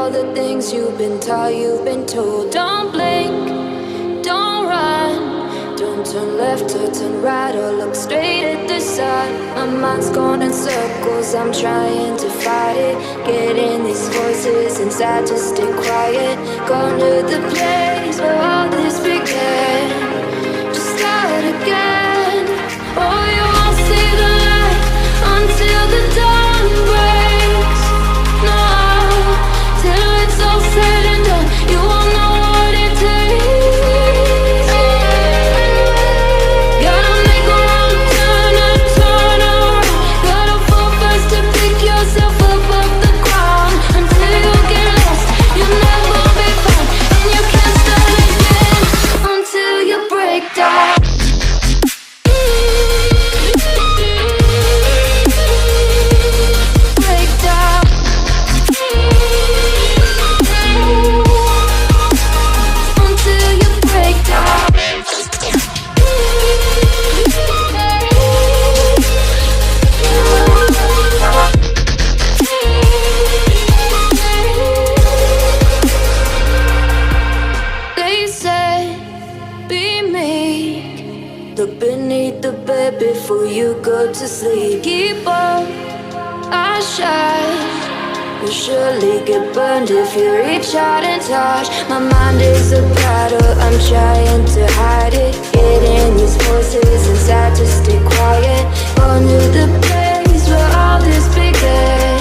all the things you've been taught, you've been told. Don't blink, don't run, don't turn left or turn right or look straight at the sun. My mind's going in circles, I'm trying to fight it. Getting these voices inside to stay quiet. Going to the place where all this began. Just start again. Oh, you won't see the light until the dawn breaks. No, till it's all said and done, you won't know what it takes. Gotta make a wrong turn and turn around. Gotta fall first to pick yourself up off the ground. Until you get lost, you'll never be found. And you can't start again until you break down. Before you go to sleep, keep on our shine. You'll surely get burned if you reach out and touch. My mind is a battle, I'm trying to hide it. Getting these voices inside to stay quiet. Going to the place where all this began.